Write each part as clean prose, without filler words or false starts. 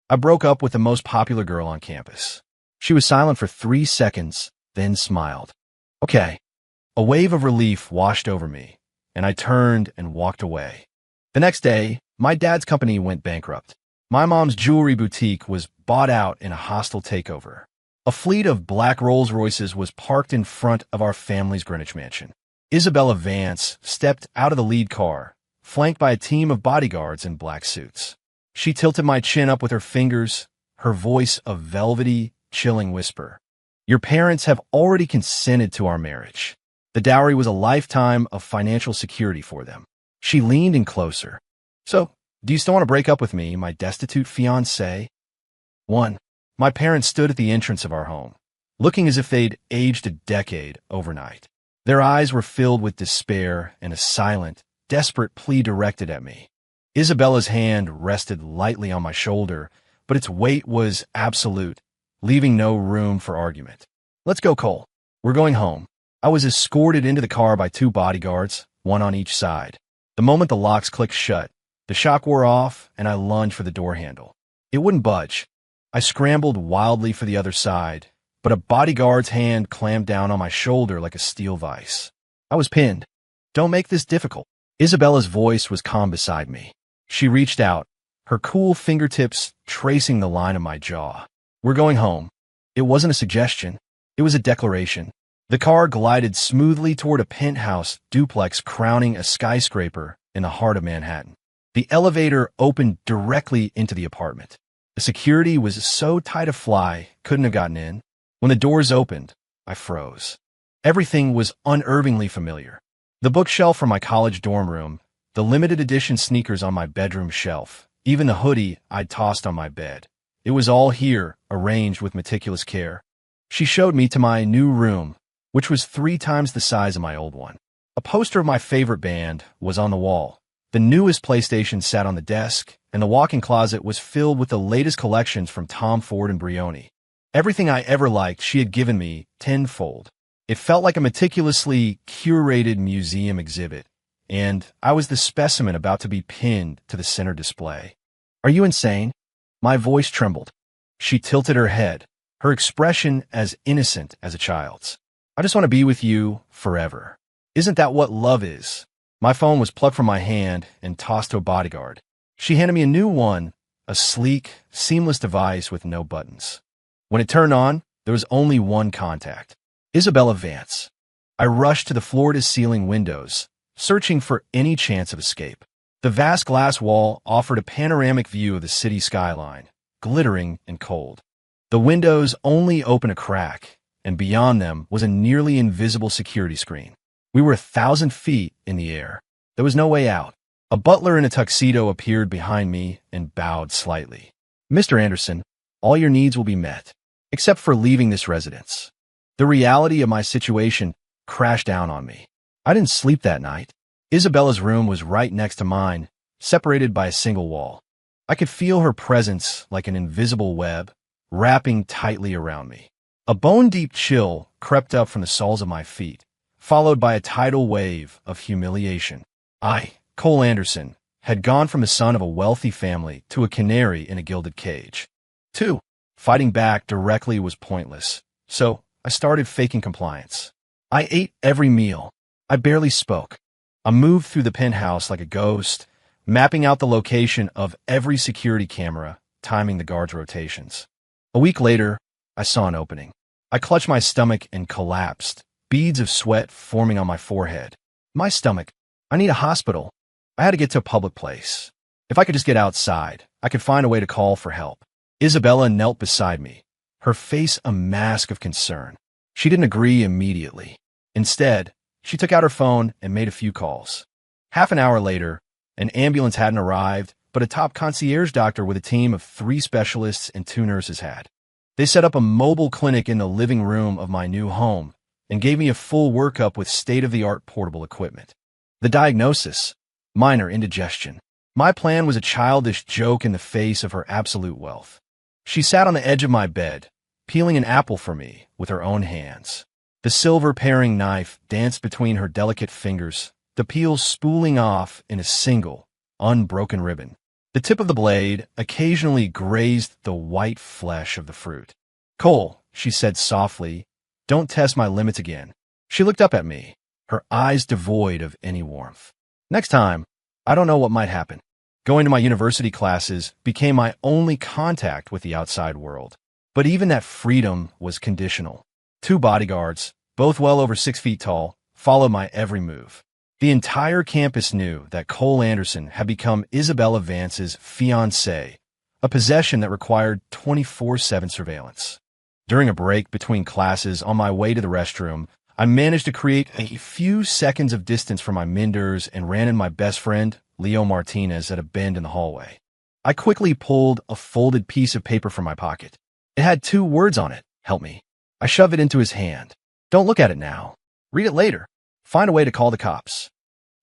I broke up with the most popular girl on campus. She was silent for 3 seconds, then smiled. Okay. A wave of relief washed over me, and I turned and walked away. The next day, my dad's company went bankrupt. My mom's jewelry boutique was bought out in a hostile takeover. A fleet of black Rolls-Royces was parked in front of our family's Greenwich mansion. Isabella Vance stepped out of the lead car, flanked by a team of bodyguards in black suits. She tilted my chin up with her fingers, her voice a velvety, chilling whisper. Your parents have already consented to our marriage. The dowry was a lifetime of financial security for them. She leaned in closer. So, do you still want to break up with me, my destitute fiancé? 1. My parents stood at the entrance of our home, looking as if they'd aged a decade overnight. Their eyes were filled with despair and a silent, desperate plea directed at me. Isabella's hand rested lightly on my shoulder, but its weight was absolute, leaving no room for argument. Let's go, Cole. We're going home. I was escorted into the car by 2 bodyguards, one on each side. The moment the locks clicked shut, the shock wore off and I lunged for the door handle. It wouldn't budge. I scrambled wildly for the other side, but a bodyguard's hand clamped down on my shoulder like a steel vise. I was pinned. Don't make this difficult. Isabella's voice was calm beside me. She reached out, her cool fingertips tracing the line of my jaw. We're going home. It wasn't a suggestion. It was a declaration. The car glided smoothly toward a penthouse duplex crowning a skyscraper in the heart of Manhattan. The elevator opened directly into the apartment. The security was so tight a fly couldn't have gotten in. When the doors opened, I froze. Everything was unervingly familiar. The bookshelf from my college dorm room, the limited edition sneakers on my bedroom shelf, even the hoodie I'd tossed on my bed. It was all here, arranged with meticulous care. She showed me to my new room, which was 3 times the size of my old one. A poster of my favorite band was on the wall. The newest PlayStation sat on the desk, and the walk-in closet was filled with the latest collections from Tom Ford and Brioni. Everything I ever liked she had given me tenfold. It felt like a meticulously curated museum exhibit, and I was the specimen about to be pinned to the center display. Are you insane? My voice trembled. She tilted her head, her expression as innocent as a child's. I just want to be with you forever. Isn't that what love is? My phone was plucked from my hand and tossed to a bodyguard. She handed me a new one, a sleek, seamless device with no buttons. When it turned on, there was only one contact. Isabella Vance. I rushed to the floor-to-ceiling windows, searching for any chance of escape. The vast glass wall offered a panoramic view of the city skyline, glittering and cold. The windows only opened a crack, and beyond them was a nearly invisible security screen. We were 1,000 feet in the air. There was no way out. A butler in a tuxedo appeared behind me and bowed slightly. Mr. Anderson, all your needs will be met, except for leaving this residence. The reality of my situation crashed down on me. I didn't sleep that night. Isabella's room was right next to mine, separated by a single wall. I could feel her presence like an invisible web, wrapping tightly around me. A bone-deep chill crept up from the soles of my feet, followed by a tidal wave of humiliation. I, Cole Anderson, had gone from the son of a wealthy family to a canary in a gilded cage. 2. Fighting back directly was pointless, so I started faking compliance. I ate every meal. I barely spoke. I moved through the penthouse like a ghost, mapping out the location of every security camera, timing the guards' rotations. A week later, I saw an opening. I clutched my stomach and collapsed, beads of sweat forming on my forehead. My stomach. I need a hospital. I had to get to a public place. If I could just get outside, I could find a way to call for help. Isabella knelt beside me, her face a mask of concern. She didn't agree immediately. Instead, she took out her phone and made a few calls. Half an hour later, an ambulance hadn't arrived, but a top concierge doctor with a team of 3 specialists and 2 nurses had. They set up a mobile clinic in the living room of my new home and gave me a full workup with state-of-the-art portable equipment. The diagnosis: minor indigestion. My plan was a childish joke in the face of her absolute wealth. She sat on the edge of my bed, peeling an apple for me with her own hands. The silver paring knife danced between her delicate fingers, the peel spooling off in a single, unbroken ribbon. The tip of the blade occasionally grazed the white flesh of the fruit. "Cole," she said softly, "don't test my limits again." She looked up at me, her eyes devoid of any warmth. "Next time, I don't know what might happen." Going to my university classes became my only contact with the outside world. But even that freedom was conditional. 2 bodyguards, both well over 6 feet tall, followed my every move. The entire campus knew that Cole Anderson had become Isabella Vance's fiancé, a possession that required 24/7 surveillance. During a break between classes on my way to the restroom, I managed to create a few seconds of distance from my Minders and ran into my best friend, Leo Martinez, at a bend in the hallway. I quickly pulled a folded piece of paper from my pocket. It had 2 words on it: "Help me." I shoved it into his hand. "Don't look at it now. Read it later. Find a way to call the cops."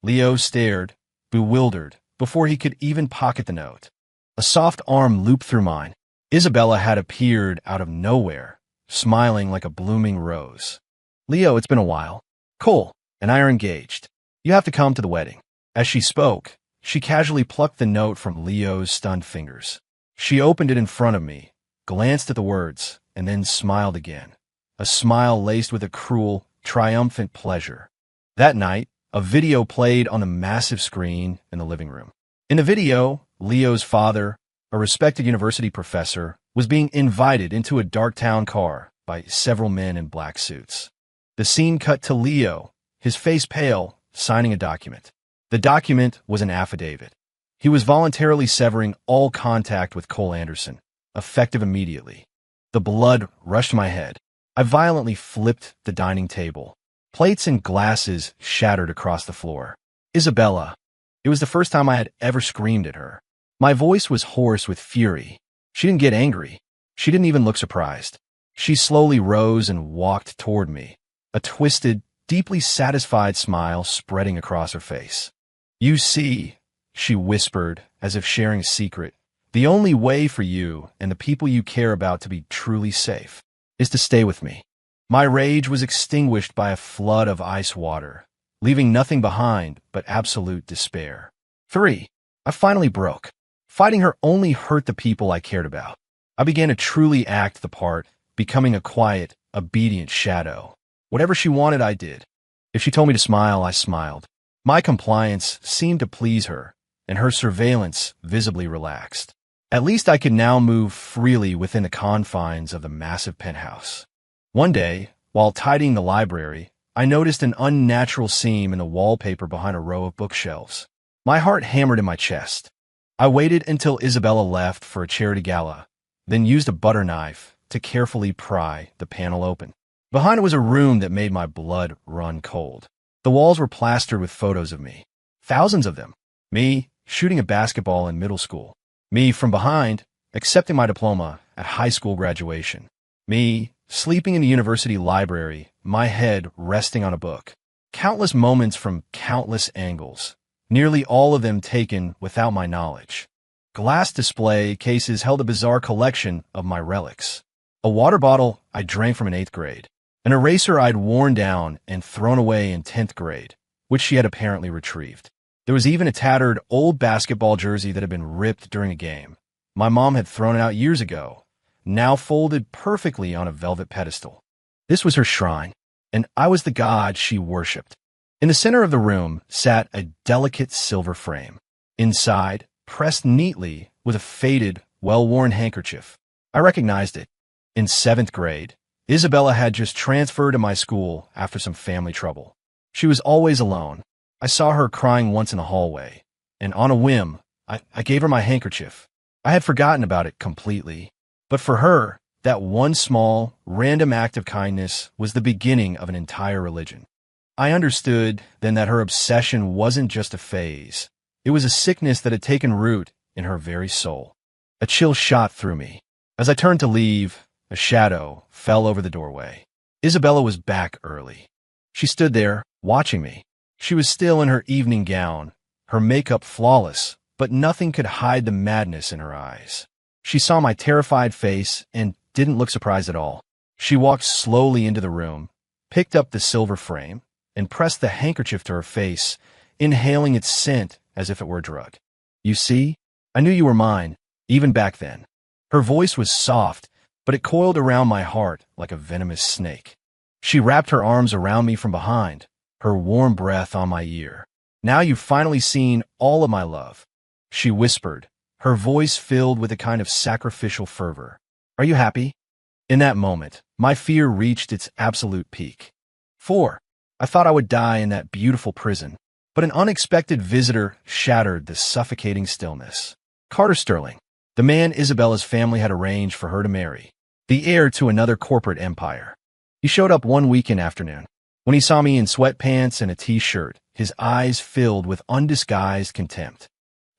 Leo stared, bewildered, before he could even pocket the note. A soft arm looped through mine. Isabella had appeared out of nowhere, smiling like a blooming rose. "Leo, it's been a while. Cole and I are engaged. You have to come to the wedding." As she spoke, she casually plucked the note from Leo's stunned fingers. She opened it in front of me, glanced at the words, and then smiled again, a smile laced with a cruel, triumphant pleasure. That night, a video played on the massive screen in the living room. In the video, Leo's father, a respected university professor, was being invited into a dark-town car by several men in black suits. The scene cut to Leo, his face pale, signing a document. The document was an affidavit. He was voluntarily severing all contact with Cole Anderson, effective immediately. The blood rushed to my head. I violently flipped the dining table. Plates and glasses shattered across the floor. "Isabella." It was the first time I had ever screamed at her. My voice was hoarse with fury. She didn't get angry. She didn't even look surprised. She slowly rose and walked toward me, a twisted, deeply satisfied smile spreading across her face. "You see," she whispered, as if sharing a secret, "the only way for you and the people you care about to be truly safe is to stay with me." My rage was extinguished by a flood of ice water, leaving nothing behind but absolute despair. 3. I finally broke. Fighting her only hurt the people I cared about. I began to truly act the part, becoming a quiet, obedient shadow. Whatever she wanted, I did. If she told me to smile, I smiled. My compliance seemed to please her, and her surveillance visibly relaxed. At least I could now move freely within the confines of the massive penthouse. One day, while tidying the library, I noticed an unnatural seam in the wallpaper behind a row of bookshelves. My heart hammered in my chest. I waited until Isabella left for a charity gala, then used a butter knife to carefully pry the panel open. Behind it was a room that made my blood run cold. The walls were plastered with photos of me. Thousands of them. Me, shooting a basketball in middle school. Me, from behind, accepting my diploma at high school graduation. Me, sleeping in the university library, my head resting on a book. Countless moments from countless angles, nearly all of them taken without my knowledge. Glass display cases held a bizarre collection of my relics. A water bottle I drank from in 8th grade. An eraser I'd worn down and thrown away in 10th grade, which she had apparently retrieved. There was even a tattered old basketball jersey that had been ripped during a game. My mom had thrown it out years ago, now folded perfectly on a velvet pedestal. This was her shrine, and I was the god she worshipped. In the center of the room sat a delicate silver frame. Inside, pressed neatly, was a faded, well-worn handkerchief. I recognized it. In 7th grade, Isabella had just transferred to my school after some family trouble. She was always alone. I saw her crying once in the hallway, and on a whim, I gave her my handkerchief. I had forgotten about it completely. But for her, that one small, random act of kindness was the beginning of an entire religion. I understood then that her obsession wasn't just a phase. It was a sickness that had taken root in her very soul. A chill shot through me. As I turned to leave, a shadow fell over the doorway. Isabella was back early. She stood there, watching me. She was still in her evening gown, her makeup flawless, but nothing could hide the madness in her eyes. She saw my terrified face and didn't look surprised at all. She walked slowly into the room, picked up the silver frame, and pressed the handkerchief to her face, inhaling its scent as if it were a drug. "You see?" I knew you were mine, even back then. Her voice was soft, but it coiled around my heart like a venomous snake. She wrapped her arms around me from behind, her warm breath on my ear. Now you've finally seen all of my love, she whispered, her voice filled with a kind of sacrificial fervor. Are you happy? In that moment, my fear reached its absolute peak. 4. I thought I would die in that beautiful prison, but an unexpected visitor shattered the suffocating stillness. Carter Sterling, the man Isabella's family had arranged for her to marry, the heir to another corporate empire. He showed up one weekend afternoon. When he saw me in sweatpants and a t-shirt, his eyes filled with undisguised contempt.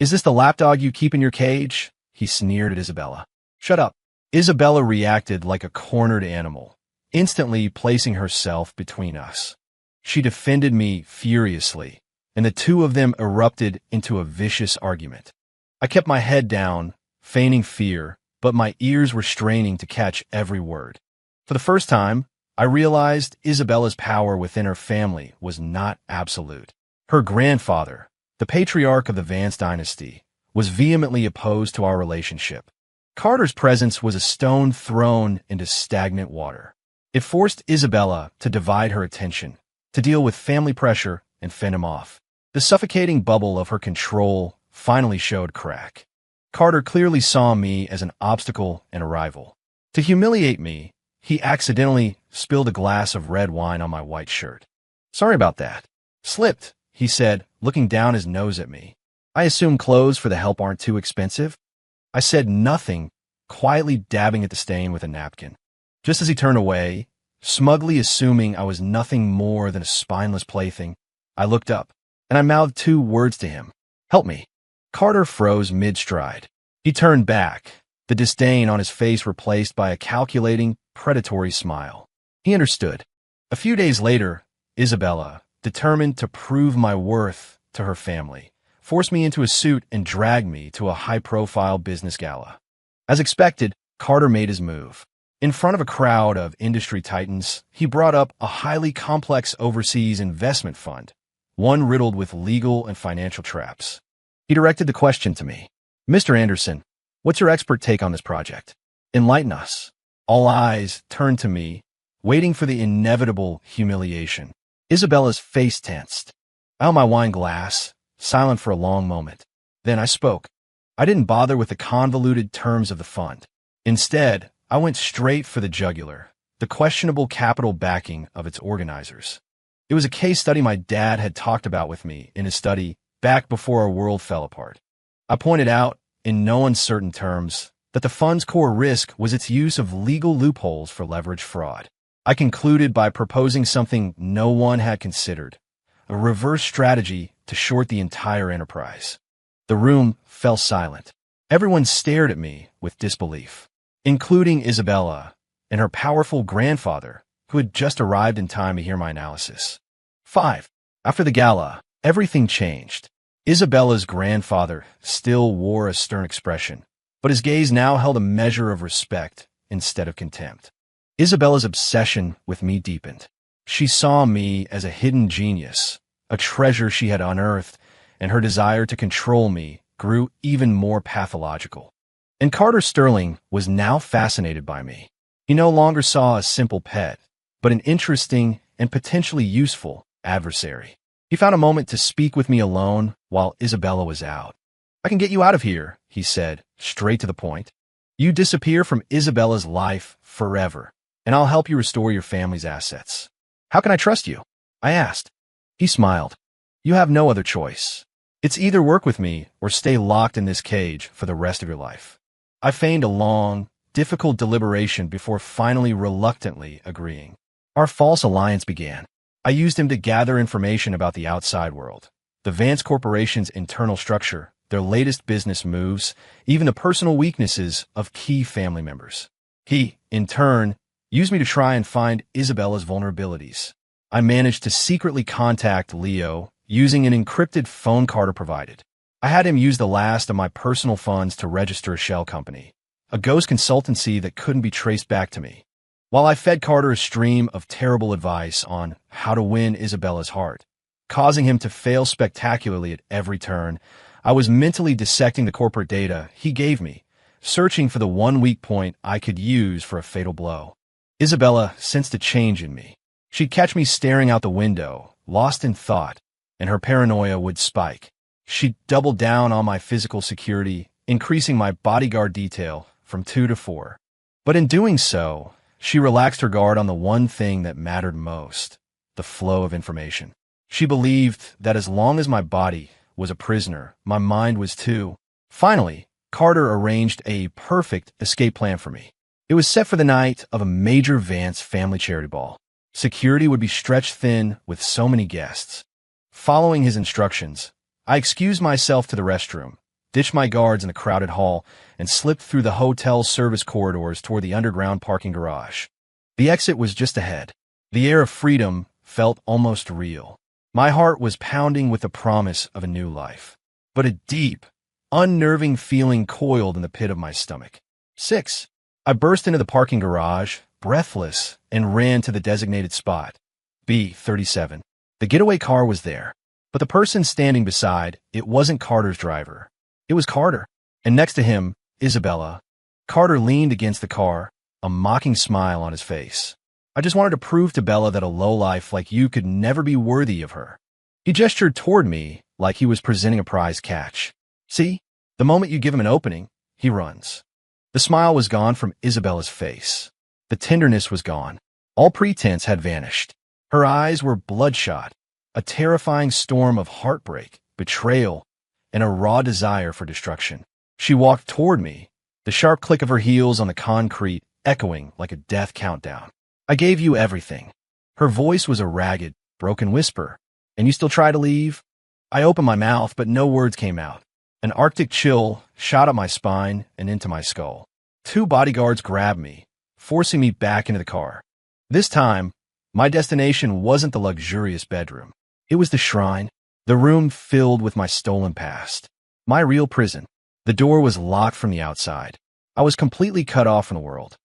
Is this the lapdog you keep in your cage? He sneered at Isabella. Shut up. Isabella reacted like a cornered animal, instantly placing herself between us. She defended me furiously, and the two of them erupted into a vicious argument. I kept my head down, feigning fear, but my ears were straining to catch every word. For the first time, I realized Isabella's power within her family was not absolute. Her grandfather, the patriarch of the Vance dynasty, was vehemently opposed to our relationship. Carter's presence was a stone thrown into stagnant water. It forced Isabella to divide her attention, to deal with family pressure and fend him off. The suffocating bubble of her control finally showed crack. Carter clearly saw me as an obstacle and a rival. To humiliate me, he accidentally spilled a glass of red wine on my white shirt. Sorry about that. Slipped, he said, looking down his nose at me. I assume clothes for the help aren't too expensive? I said nothing, quietly dabbing at the stain with a napkin. Just as he turned away, smugly assuming I was nothing more than a spineless plaything, I looked up, and I mouthed 2 words to him. Help me. Carter froze mid-stride. He turned back, the disdain on his face replaced by a calculating, predatory smile. He understood. A few days later, Isabella, determined to prove my worth to her family, forced me into a suit and dragged me to a high-profile business gala. As expected, Carter made his move. In front of a crowd of industry titans, he brought up a highly complex overseas investment fund, one riddled with legal and financial traps. He directed the question to me. Mr. Anderson, what's your expert take on this project? Enlighten us. All eyes turned to me, waiting for the inevitable humiliation. Isabella's face tensed. I held my wine glass, silent for a long moment. Then I spoke. I didn't bother with the convoluted terms of the fund. Instead, I went straight for the jugular, the questionable capital backing of its organizers. It was a case study my dad had talked about with me in his study back before our world fell apart. I pointed out, in no uncertain terms, that the fund's core risk was its use of legal loopholes for leverage fraud. I concluded by proposing something no one had considered, a reverse strategy to short the entire enterprise. The room fell silent. Everyone stared at me with disbelief, including Isabella and her powerful grandfather, who had just arrived in time to hear my analysis. 5. After the gala, everything changed. Isabella's grandfather still wore a stern expression, but his gaze now held a measure of respect instead of contempt. Isabella's obsession with me deepened. She saw me as a hidden genius, a treasure she had unearthed, and her desire to control me grew even more pathological. And Carter Sterling was now fascinated by me. He no longer saw a simple pet, but an interesting and potentially useful adversary. He found a moment to speak with me alone while Isabella was out. I can get you out of here, he said, straight to the point. You disappear from Isabella's life forever, and I'll help you restore your family's assets. How can I trust you? I asked. He smiled. You have no other choice. It's either work with me or stay locked in this cage for the rest of your life. I feigned a long, difficult deliberation before finally reluctantly agreeing. Our false alliance began. I used him to gather information about the outside world, the Vance Corporation's internal structure, their latest business moves, even the personal weaknesses of key family members. He, in turn, used me to try and find Isabella's vulnerabilities. I managed to secretly contact Leo using an encrypted phone Carter provided. I had him use the last of my personal funds to register a shell company, a ghost consultancy that couldn't be traced back to me. While I fed Carter a stream of terrible advice on how to win Isabella's heart, causing him to fail spectacularly at every turn, I was mentally dissecting the corporate data he gave me, searching for the one weak point I could use for a fatal blow. Isabella sensed a change in me. She'd catch me staring out the window, lost in thought, and her paranoia would spike. She'd double down on my physical security, increasing my bodyguard detail from 2 to 4. But in doing so, she relaxed her guard on the one thing that mattered most, the flow of information. She believed that as long as my body was a prisoner, my mind was too. Finally, Carter arranged a perfect escape plan for me. It was set for the night of a major Vance family charity ball. Security would be stretched thin with so many guests. Following his instructions, I excused myself to the restroom, ditched my guards in the crowded hall, and slipped through the hotel service corridors toward the underground parking garage. The exit was just ahead. The air of freedom felt almost real. My heart was pounding with the promise of a new life. But a deep, unnerving feeling coiled in the pit of my stomach. 6. I burst into the parking garage, breathless, and ran to the designated spot. B37. The getaway car was there, but the person standing beside it wasn't Carter's driver. It was Carter, and next to him, Isabella. Carter leaned against the car, a mocking smile on his face. I just wanted to prove to Bella that a lowlife like you could never be worthy of her. He gestured toward me like he was presenting a prize catch. See, the moment you give him an opening, he runs. The smile was gone from Isabella's face. The tenderness was gone. All pretense had vanished. Her eyes were bloodshot, a terrifying storm of heartbreak, betrayal, and a raw desire for destruction. She walked toward me, the sharp click of her heels on the concrete echoing like a death countdown. I gave you everything. Her voice was a ragged, broken whisper. And you still try to leave? I opened my mouth, but no words came out. An arctic chill shot up my spine and into my skull. 2 bodyguards grabbed me, forcing me back into the car. This time, my destination wasn't the luxurious bedroom. It was the shrine, the room filled with my stolen past. My real prison. The door was locked from the outside. I was completely cut off from the world.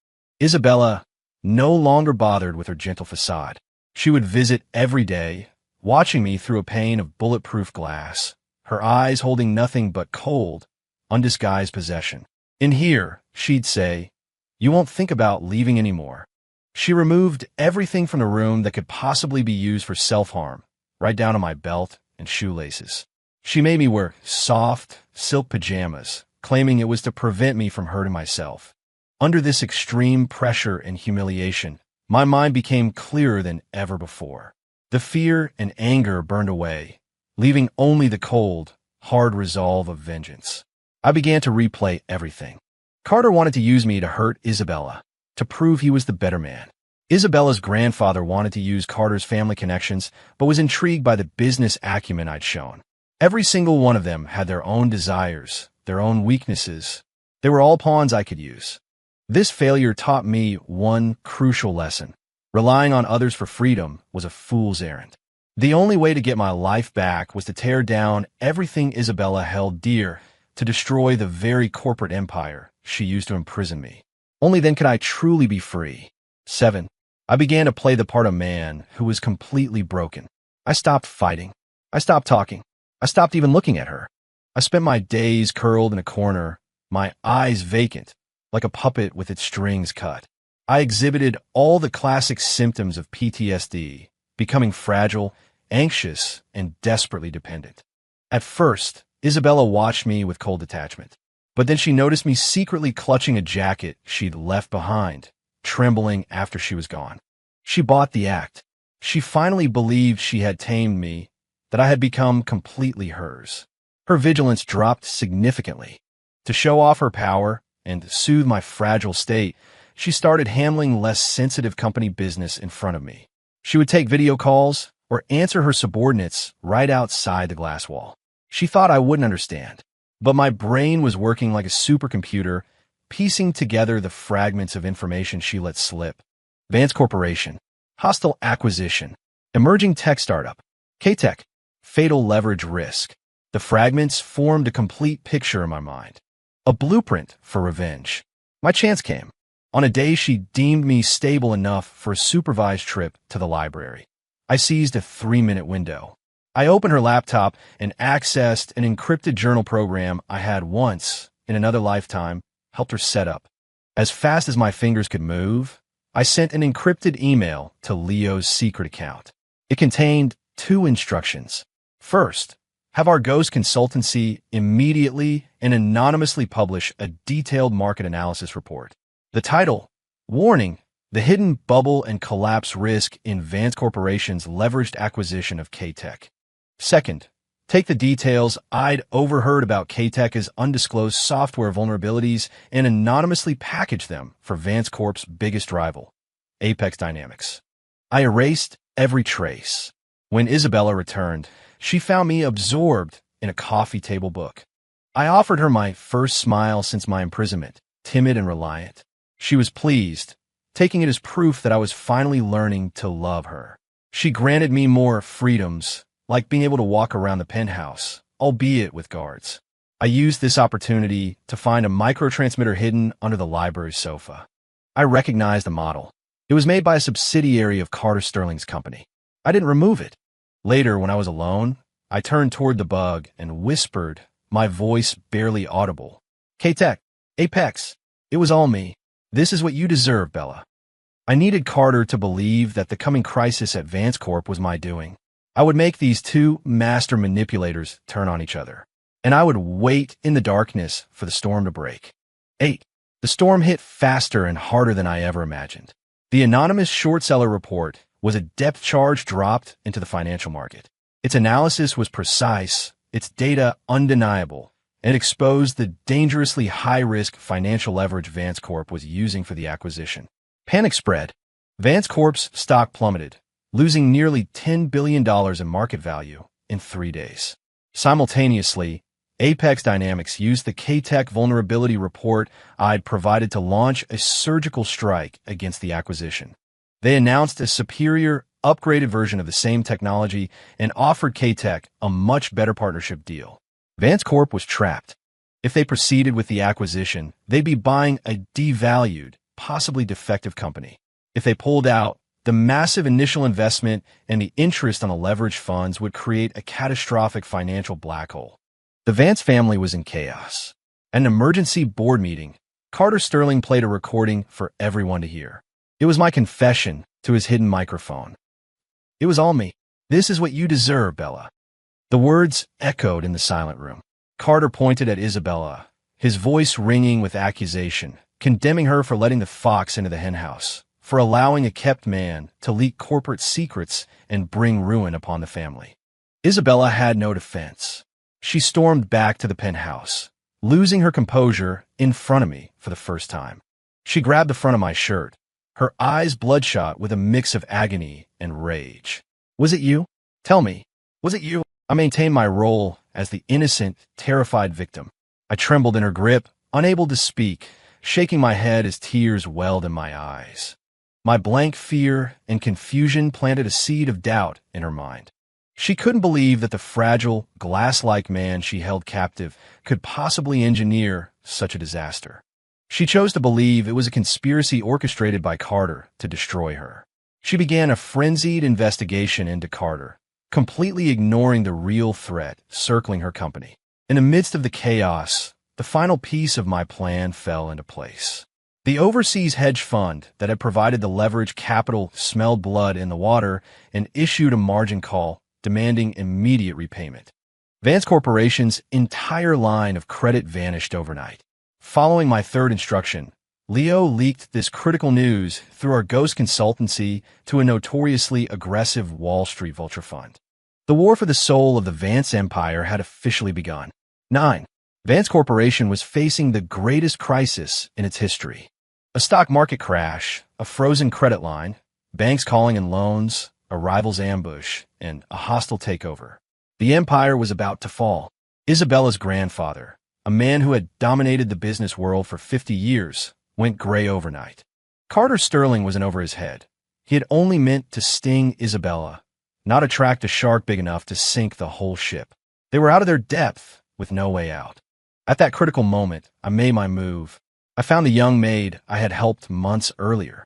Isabella no longer bothered with her gentle facade. She would visit every day, watching me through a pane of bulletproof glass, her eyes holding nothing but cold, undisguised possession. In here, she'd say, you won't think about leaving anymore. She removed everything from the room that could possibly be used for self-harm, right down to my belt and shoelaces. She made me wear soft, silk pajamas, claiming it was to prevent me from hurting myself. Under this extreme pressure and humiliation, my mind became clearer than ever before. The fear and anger burned away, leaving only the cold, hard resolve of vengeance. I began to replay everything. Carter wanted to use me to hurt Isabella, to prove he was the better man. Isabella's grandfather wanted to use Carter's family connections, but was intrigued by the business acumen I'd shown. Every single one of them had their own desires, their own weaknesses. They were all pawns I could use. This failure taught me one crucial lesson. Relying on others for freedom was a fool's errand. The only way to get my life back was to tear down everything Isabella held dear, to destroy the very corporate empire she used to imprison me. Only then could I truly be free. 7. I began to play the part of man who was completely broken. I stopped fighting. I stopped talking. I stopped even looking at her. I spent my days curled in a corner, my eyes vacant, like a puppet with its strings cut. I exhibited all the classic symptoms of PTSD, becoming fragile, anxious, and desperately dependent. At first, Isabella watched me with cold detachment, but then she noticed me secretly clutching a jacket she'd left behind, trembling after she was gone. She bought the act. She finally believed she had tamed me, that I had become completely hers. Her vigilance dropped significantly. To show off her power and soothe my fragile state, she started handling less sensitive company business in front of me. She would take video calls or answer her subordinates right outside the glass wall. She thought I wouldn't understand, but my brain was working like a supercomputer, piecing together the fragments of information she let slip. Vance Corporation, hostile acquisition, emerging tech startup, K-Tech, fatal leverage risk. The fragments formed a complete picture in my mind, a blueprint for revenge. My chance came. On a day she deemed me stable enough for a supervised trip to the library. I seized a 3-minute window. I opened her laptop and accessed an encrypted journal program I had once, in another lifetime, helped her set up. As fast as my fingers could move, I sent an encrypted email to Leo's secret account. It contained two instructions. First, have our ghost consultancy immediately and anonymously publish a detailed market analysis report. The title, Warning, the Hidden Bubble and Collapse Risk in Vance Corporation's Leveraged Acquisition of K-Tech. Second, take the details I'd overheard about K-Tech's undisclosed software vulnerabilities and anonymously package them for Vance Corp's biggest rival, Apex Dynamics. I erased every trace. When Isabella returned, she found me absorbed in a coffee table book. I offered her my first smile since my imprisonment, timid and reliant. She was pleased, taking it as proof that I was finally learning to love her. She granted me more freedoms, like being able to walk around the penthouse, albeit with guards. I used this opportunity to find a microtransmitter hidden under the library's sofa. I recognized the model. It was made by a subsidiary of Carter Sterling's company. I didn't remove it. Later, when I was alone, I turned toward the bug and whispered, my voice barely audible. K-Tech, Apex, it was all me. This is what you deserve, Bella. I needed Carter to believe that the coming crisis at Vance Corp was my doing. I would make these two master manipulators turn on each other, and I would wait in the darkness for the storm to break. 8. The storm hit faster and harder than I ever imagined. The anonymous short seller report was a depth charge dropped into the financial market. Its analysis was precise, its data undeniable, and it exposed the dangerously high-risk financial leverage Vance Corp was using for the acquisition. Panic spread. Vance Corp's stock plummeted, losing nearly $10 billion in market value in 3 days. Simultaneously, Apex Dynamics used the K-Tech vulnerability report I'd provided to launch a surgical strike against the acquisition. They announced a superior, upgraded version of the same technology and offered K-Tech a much better partnership deal. Vance Corp was trapped. If they proceeded with the acquisition, they'd be buying a devalued, possibly defective company. If they pulled out, the massive initial investment and the interest on the leveraged funds would create a catastrophic financial black hole. The Vance family was in chaos. At an emergency board meeting, Carter Sterling played a recording for everyone to hear. It was my confession to his hidden microphone. It was all me. This is what you deserve, Bella. The words echoed in the silent room. Carter pointed at Isabella, his voice ringing with accusation, condemning her for letting the fox into the henhouse, for allowing a kept man to leak corporate secrets and bring ruin upon the family. Isabella had no defense. She stormed back to the penthouse, losing her composure in front of me for the first time. She grabbed the front of my shirt, her eyes bloodshot with a mix of agony and rage. Was it you? Tell me, was it you? I maintained my role as the innocent, terrified victim. I trembled in her grip, unable to speak, shaking my head as tears welled in my eyes. My blank fear and confusion planted a seed of doubt in her mind. She couldn't believe that the fragile, glass-like man she held captive could possibly engineer such a disaster. She chose to believe it was a conspiracy orchestrated by Carter to destroy her. She began a frenzied investigation into Carter, completely ignoring the real threat circling her company. In the midst of the chaos, the final piece of my plan fell into place. The overseas hedge fund that had provided the leverage capital smelled blood in the water and issued a margin call demanding immediate repayment. Vance Corporation's entire line of credit vanished overnight. Following my third instruction, Leo leaked this critical news through our ghost consultancy to a notoriously aggressive Wall Street vulture fund. The war for the soul of the Vance empire had officially begun. 9. Vance Corporation was facing the greatest crisis in its history. A stock market crash, a frozen credit line, banks calling in loans, a rival's ambush, and a hostile takeover. The empire was about to fall. Isabella's grandfather, a man who had dominated the business world for 50 years, went gray overnight. Carter Sterling wasn't over his head. He had only meant to sting Isabella, not attract a shark big enough to sink the whole ship. They were out of their depth with no way out. At that critical moment, I made my move. I found the young maid I had helped months earlier.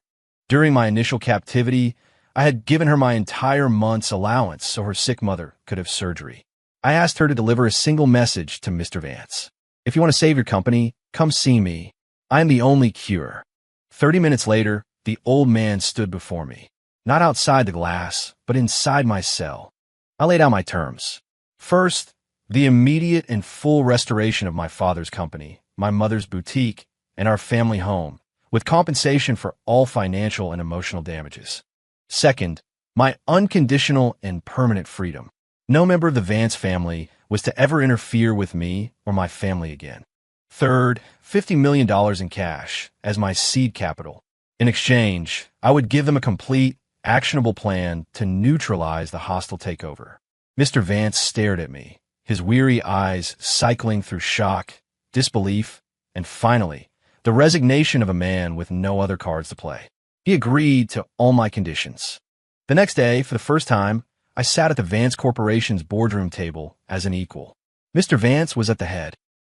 During my initial captivity, I had given her my entire month's allowance so her sick mother could have surgery. I asked her to deliver a single message to Mr. Vance. If you want to save your company, come see me. I am the only cure. 30 minutes later, the old man stood before me. Not outside the glass, but inside my cell. I laid out my terms. First, the immediate and full restoration of my father's company, my mother's boutique, and our family home, with compensation for all financial and emotional damages. Second, my unconditional and permanent freedom. No member of the Vance family was to ever interfere with me or my family again. Third, $50 million in cash as my seed capital. In exchange, I would give them a complete, actionable plan to neutralize the hostile takeover. Mr. Vance stared at me, his weary eyes cycling through shock, disbelief, and finally, the resignation of a man with no other cards to play. He agreed to all my conditions. The next day, for the first time, I sat at the Vance Corporation's boardroom table as an equal. Mr. Vance was at the head.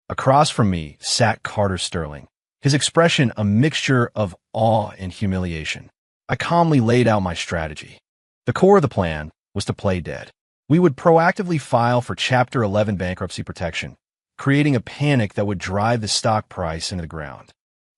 Across from me sat Carter Sterling, his expression a mixture of awe and humiliation. I calmly laid out my strategy. The core of the plan was to play dead. We would proactively file for Chapter 11 bankruptcy protection, creating a panic that would drive the stock price into the ground.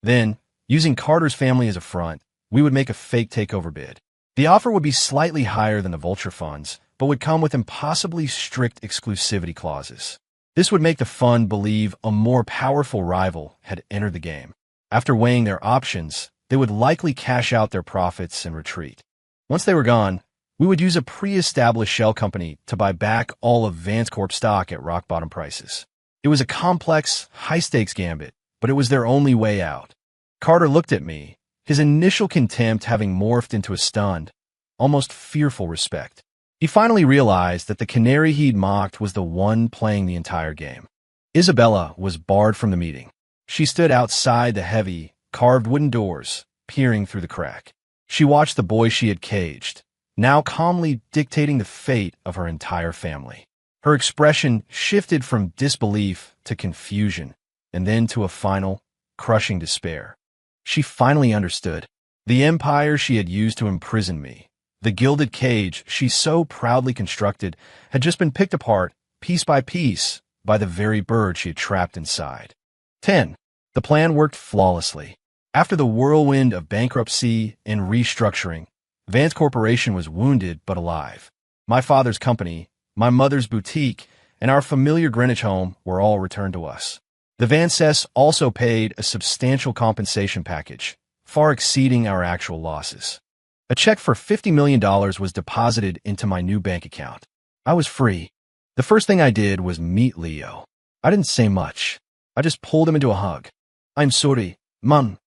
Then, using Carter's family as a front, we would make a fake takeover bid. The offer would be slightly higher than the vulture funds, but would come with impossibly strict exclusivity clauses. This would make the fund believe a more powerful rival had entered the game. After weighing their options, they would likely cash out their profits and retreat. Once they were gone, we would use a pre-established shell company to buy back all of Vance Corp stock at rock-bottom prices. It was a complex, high-stakes gambit, but it was their only way out. Carter looked at me, his initial contempt having morphed into a stunned, almost fearful respect. He finally realized that the canary he'd mocked was the one playing the entire game. Isabella was barred from the meeting. She stood outside the heavy, carved wooden doors, peering through the crack. She watched the boy she had caged, now calmly dictating the fate of her entire family. Her expression shifted from disbelief to confusion, and then to a final, crushing despair. She finally understood. The empire she had used to imprison me, the gilded cage she so proudly constructed, had just been picked apart, piece by piece, by the very bird she had trapped inside. 10. The plan worked flawlessly. After the whirlwind of bankruptcy and restructuring, Vance Corporation was wounded but alive. My father's company, my mother's boutique, and our familiar Greenwich home were all returned to us. The Vances also paid a substantial compensation package, far exceeding our actual losses. A check for $50 million was deposited into my new bank account. I was free. The first thing I did was meet Leo. I didn't say much. I just pulled him into a hug. "I'm sorry, Mom.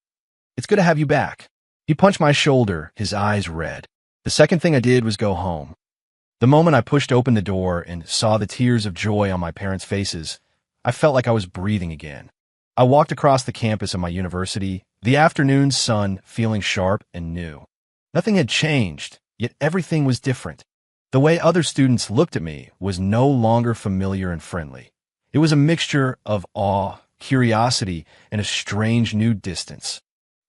It's good to have you back." He punched my shoulder, his eyes red. The second thing I did was go home. The moment I pushed open the door and saw the tears of joy on my parents' faces, I felt like I was breathing again. I walked across the campus of my university, the afternoon sun feeling sharp and new. Nothing had changed, yet everything was different. The way other students looked at me was no longer familiar and friendly. It was a mixture of awe, curiosity, and a strange new distance.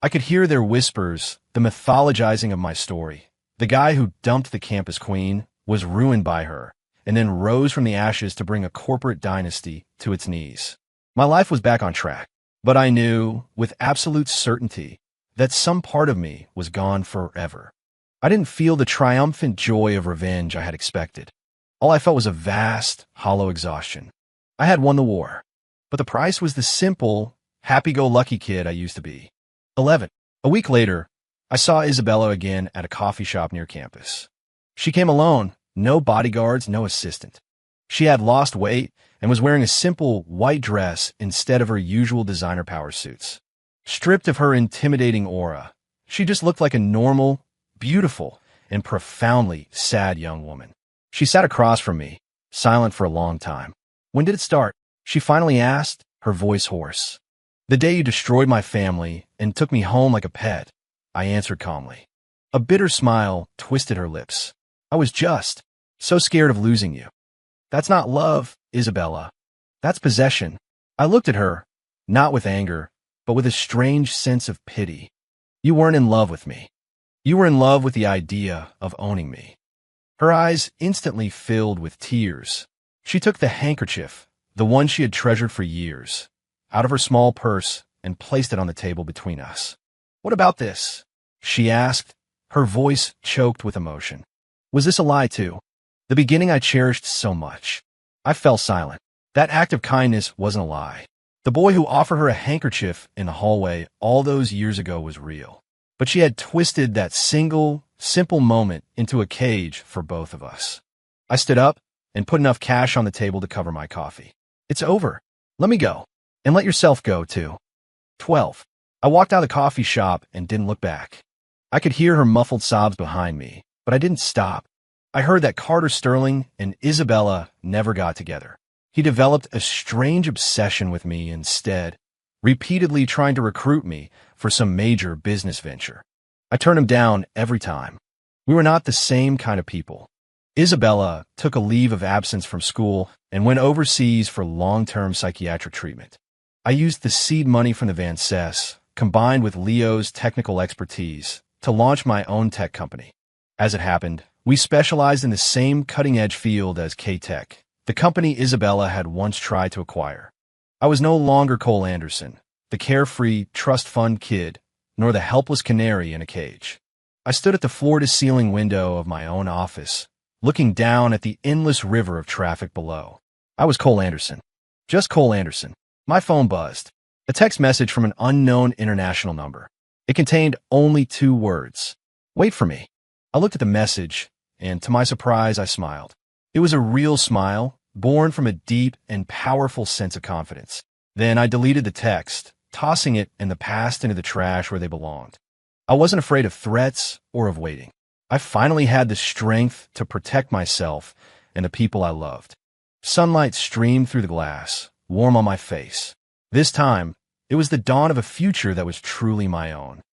I could hear their whispers, the mythologizing of my story. The guy who dumped the campus queen was ruined by her, and then rose from the ashes to bring a corporate dynasty to its knees. My life was back on track, but I knew, with absolute certainty, that some part of me was gone forever. I didn't feel the triumphant joy of revenge I had expected. All I felt was a vast, hollow exhaustion. I had won the war, but the price was the simple, happy-go-lucky kid I used to be. 11. A week later, I saw Isabella again at a coffee shop near campus. She came alone, no bodyguards, no assistant. She had lost weight and was wearing a simple white dress instead of her usual designer power suits. Stripped of her intimidating aura, she just looked like a normal, beautiful, and profoundly sad young woman. She sat across from me, silent for a long time. "When did it start?" she finally asked, her voice hoarse. "The day you destroyed my family and took me home like a pet," I answered calmly. A bitter smile twisted her lips. "I was just so scared of losing you." "That's not love, Isabella. That's possession." I looked at her, not with anger, but with a strange sense of pity. "You weren't in love with me. You were in love with the idea of owning me. Her eyes instantly filled with tears. She took the handkerchief, the one she had treasured for years, out of her small purse and placed it on the table between us. "What about this?" she asked, her voice choked with emotion. Was this a lie too? The beginning I cherished so much. I fell silent. That act of kindness wasn't a lie. The boy who offered her a handkerchief in the hallway all those years ago was real. But she had twisted that single, simple moment into a cage for both of us. I stood up and put enough cash on the table to cover my coffee. "It's over. Let me go. And let yourself go, too." 12. I walked out of the coffee shop and didn't look back. I could hear her muffled sobs behind me, but I didn't stop. I heard that Carter Sterling and Isabella never got together. He developed a strange obsession with me instead, repeatedly trying to recruit me for some major business venture. I turned him down every time. We were not the same kind of people. Isabella took a leave of absence from school and went overseas for long-term psychiatric treatment. I used the seed money from the Van Cess, combined with Leo's technical expertise, to launch my own tech company. As it happened, we specialized in the same cutting-edge field as K-Tech, the company Isabella had once tried to acquire. I was no longer Cole Anderson, the carefree trust fund kid, nor the helpless canary in a cage. I stood at the floor-to-ceiling window of my own office, looking down at the endless river of traffic below. I was Cole Anderson. Just Cole Anderson. My phone buzzed. A text message from an unknown international number. It contained only 2 words. "Wait for me." I looked at the message, and to my surprise, I smiled. It was a real smile, born from a deep and powerful sense of confidence. Then I deleted the text, tossing it and the past into the trash where they belonged. I wasn't afraid of threats or of waiting. I finally had the strength to protect myself and the people I loved. Sunlight streamed through the glass, warm on my face. This time, it was the dawn of a future that was truly my own.